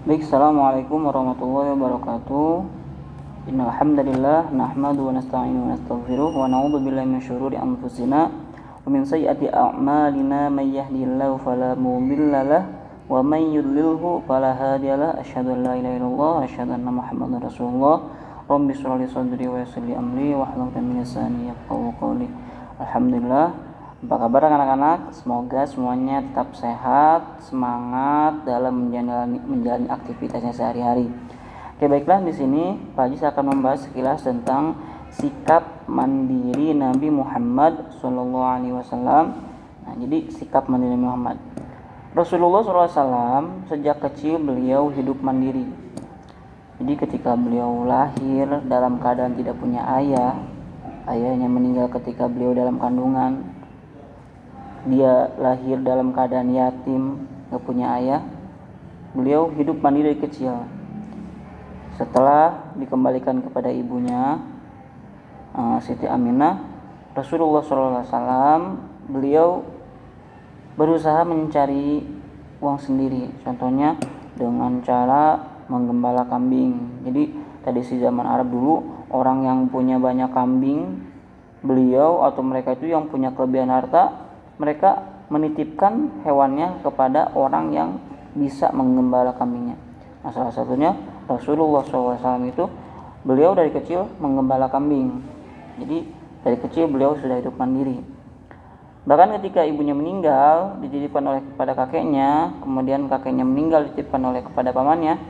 Baik, assalamualaikum warahmatullahi wabarakatuh. Innal hamdalillah nahmadu wa nasta'inu wa nastaghfiruh wa na'udzu billahi min syururi anfusina wa min sayyiati a'malina may yahdihillahu fala mudilla lahu wa may yudlilhu fala hadiyalah. Asyhadu an la ilaha illallah wa asyhadu anna Muhammadar Rasulullah. Rabbi shrah li sadri wa yassir li amri wahlul 'uqdatam min lisani yafqahu qawli. Alhamdulillah. Apa kabar anak-anak? Semoga semuanya tetap sehat, semangat dalam menjalani aktivitasnya sehari-hari. Oke, baiklah, di sini Pak Haji akan membahas sekilas tentang sikap mandiri Nabi Muhammad SAW. Nah, jadi sikap mandiri Muhammad. Rasulullah SAW sejak kecil beliau hidup mandiri. Jadi ketika beliau lahir dalam keadaan tidak punya ayah, ayahnya meninggal ketika beliau dalam kandungan. Dia lahir dalam keadaan yatim, gak punya ayah. Beliau hidup mandiri dari kecil. Setelah dikembalikan kepada ibunya, Siti Aminah, Rasulullah SAW, beliau berusaha mencari uang sendiri. Contohnya dengan cara menggembala kambing. Jadi tradisi zaman Arab dulu, orang yang punya banyak kambing, beliau atau mereka itu yang punya kelebihan harta, mereka menitipkan hewannya kepada orang yang bisa menggembala kambingnya. Nah, salah satunya Rasulullah SAW itu, beliau dari kecil menggembala kambing. Jadi dari kecil beliau sudah hidup mandiri. Bahkan ketika ibunya meninggal, dititipkan oleh kepada kakeknya, kemudian kakeknya meninggal dititipkan oleh kepada pamannya,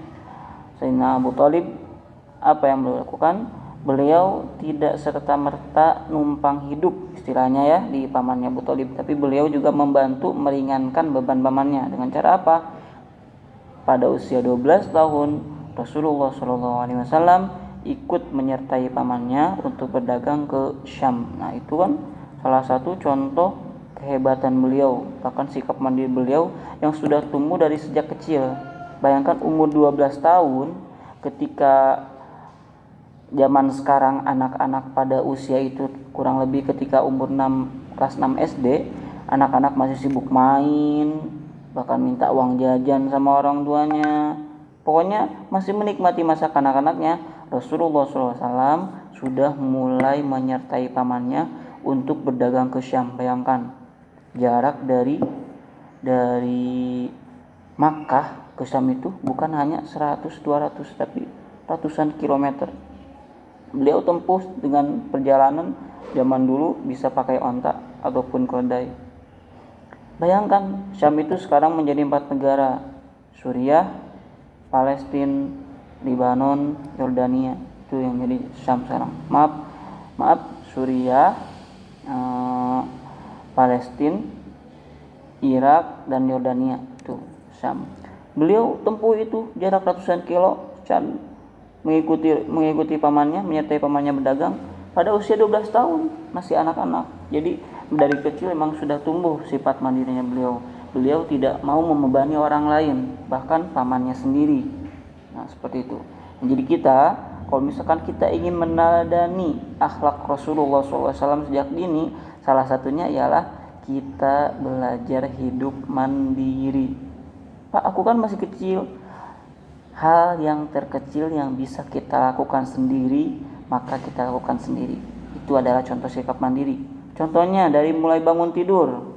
Sayyidina Abu Thalib. Apa yang beliau lakukan? Beliau tidak serta-merta numpang hidup istilahnya ya di pamannya Abu Thalib, tapi beliau juga membantu meringankan beban pamannya. Dengan cara apa? Pada usia 12 tahun Rasulullah SAW ikut menyertai pamannya untuk berdagang ke Syam. Nah, itu kan salah satu contoh kehebatan beliau, bahkan sikap mandiri beliau yang sudah tumbuh dari sejak kecil. Bayangkan umur 12 tahun, ketika zaman sekarang anak-anak pada usia itu kurang lebih ketika umur kelas 6 SD, anak-anak masih sibuk main, bahkan minta uang jajan sama orang tuanya. Pokoknya masih menikmati masa kanak-kanaknya. Rasulullah SAW sudah mulai menyertai pamannya untuk berdagang ke Syam. Bayangkan jarak dari Makkah ke Syam itu bukan hanya 100-200 tapi ratusan kilometer. Beliau tempuh dengan perjalanan zaman dulu bisa pakai onta ataupun keledai. Bayangkan Syam itu sekarang menjadi 4 negara: Suriah, Palestina, Lebanon, Yordania. Itu yang jadi Syam sekarang. Maaf, Suriah, Palestina, Irak dan Yordania. Itu Syam. Beliau tempuh itu jarak ratusan kilo mengikuti pamannya, menyertai pamannya berdagang pada usia 12 tahun, masih anak-anak. Jadi dari kecil memang sudah tumbuh sifat mandirinya beliau. Beliau tidak mau membebani orang lain, bahkan pamannya sendiri. Nah, seperti itu. Jadi kita, kalau misalkan kita ingin meneladani akhlak Rasulullah SAW sejak dini, salah satunya ialah kita belajar hidup mandiri. Pak, aku kan masih kecil. Hal yang terkecil yang bisa kita lakukan sendiri, maka kita lakukan sendiri. Itu adalah contoh sikap mandiri. Contohnya dari mulai bangun tidur.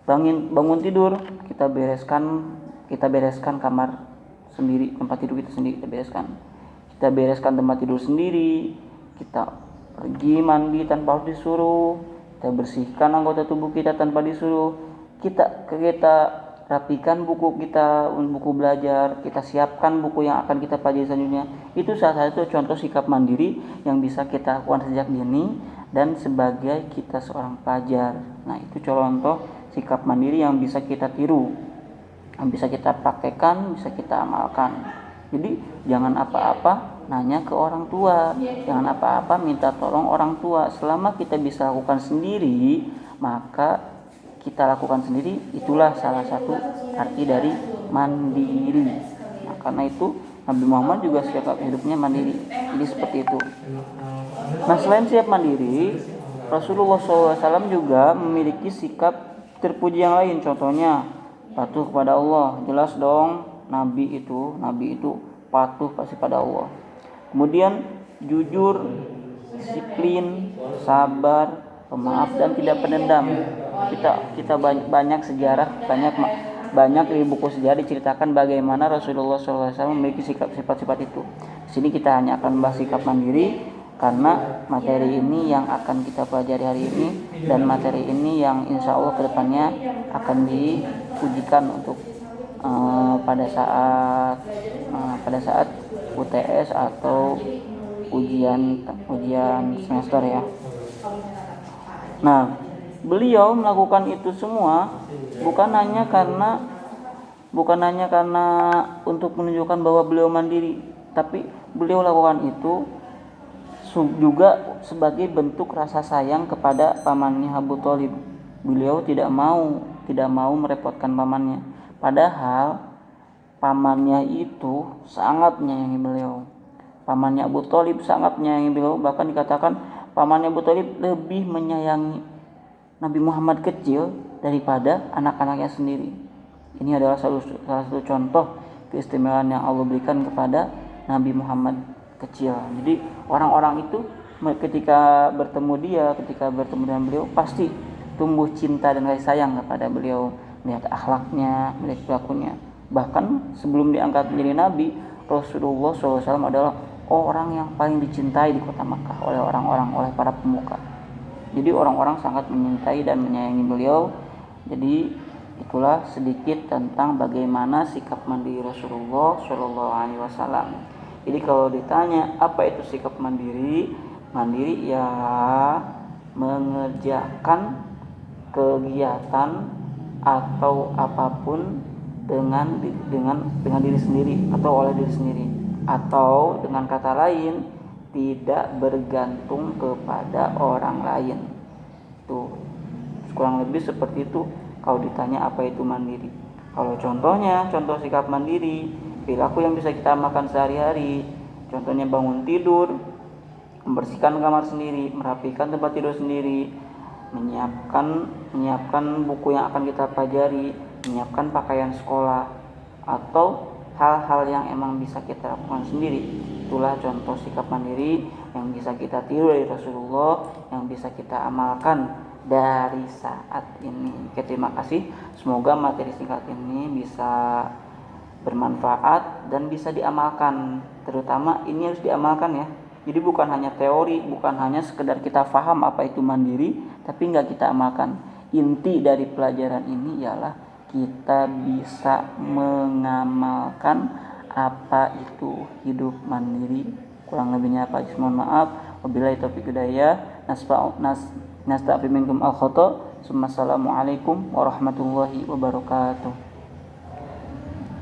Bangun tidur, kita bereskan kamar sendiri, tempat tidur kita sendiri kita bereskan. Kita bereskan tempat tidur sendiri, kita pergi mandi tanpa harus disuruh, kita bersihkan anggota tubuh kita tanpa disuruh, kita rapikan buku kita, buku belajar, kita siapkan buku yang akan kita pelajari selanjutnya. Itu salah satu contoh sikap mandiri yang bisa kita lakukan sejak dini dan sebagai kita seorang pelajar. Nah, itu contoh sikap mandiri yang bisa kita tiru, yang bisa kita praktekkan, bisa kita amalkan. Jadi jangan apa-apa nanya ke orang tua, jangan apa-apa minta tolong orang tua. Selama kita bisa lakukan sendiri, maka kita lakukan sendiri. Itulah salah satu arti dari mandiri. Nah, karena itu Nabi Muhammad juga sikap hidupnya mandiri. Jadi seperti itu. Nah, selain siap mandiri, Rasulullah SAW juga memiliki sikap terpuji yang lain. Contohnya patuh kepada Allah. Jelas dong, nabi itu patuh pasti pada Allah. Kemudian jujur, disiplin, sabar, pemaaf dan tidak pendendam. Kita banyak sejarah, banyak di buku sejarah diceritakan bagaimana Rasulullah SAW memiliki sifat-sifat itu. Di sini kita hanya akan membahas sikap mandiri karena materi ini yang akan kita pelajari hari ini, dan materi ini yang insya Allah kedepannya akan diujikan untuk pada saat UTS atau ujian semester ya. Nah, beliau melakukan itu semua bukan hanya karena untuk menunjukkan bahwa beliau mandiri, tapi beliau lakukan itu juga sebagai bentuk rasa sayang kepada pamannya Abu Thalib. Beliau tidak mau merepotkan pamannya, padahal pamannya itu sangat menyayangi beliau. Pamannya Abu Thalib sangat menyayangi beliau, bahkan dikatakan pamannya Abu Thalib lebih menyayangi Nabi Muhammad kecil daripada anak-anaknya sendiri. Ini adalah salah satu contoh keistimewaan yang Allah berikan kepada Nabi Muhammad kecil. Jadi orang-orang itu ketika bertemu dengan beliau pasti tumbuh cinta dan kasih sayang kepada beliau, melihat akhlaknya, melihat perilakunya. Bahkan sebelum diangkat menjadi nabi, Rasulullah SAW adalah orang yang paling dicintai di kota Makkah oleh para pemuka. Jadi orang-orang sangat menyintai dan menyayangi beliau. Jadi itulah sedikit tentang bagaimana sikap mandiri Rasulullah SAW. Jadi kalau ditanya apa itu sikap mandiri ya mengerjakan kegiatan atau apapun dengan diri sendiri atau oleh diri sendiri, atau dengan kata lain tidak bergantung kepada orang lain. Tuh, kurang lebih seperti itu kalau ditanya apa itu mandiri. Kalau contoh sikap mandiri, perilaku yang bisa kita amalkan sehari-hari. Contohnya bangun tidur, membersihkan kamar sendiri, merapikan tempat tidur sendiri, menyiapkan buku yang akan kita pelajari, menyiapkan pakaian sekolah, atau hal-hal yang emang bisa kita lakukan sendiri. Itulah contoh sikap mandiri yang bisa kita tiru dari Rasulullah, yang bisa kita amalkan dari saat ini. Oke, terima kasih. Semoga materi singkat ini bisa bermanfaat dan bisa diamalkan. Terutama ini harus diamalkan ya. Jadi bukan hanya teori, bukan hanya sekedar kita paham apa itu mandiri, tapi nggak kita amalkan. Inti dari pelajaran ini ialah kita bisa mengamalkan apa itu hidup mandiri. Kurang lebihnya apa? Mohon maaf. Wabillahi taufiq hidayah. Nasta'fi minkum al-khata. Assalamualaikum warahmatullahi wabarakatuh.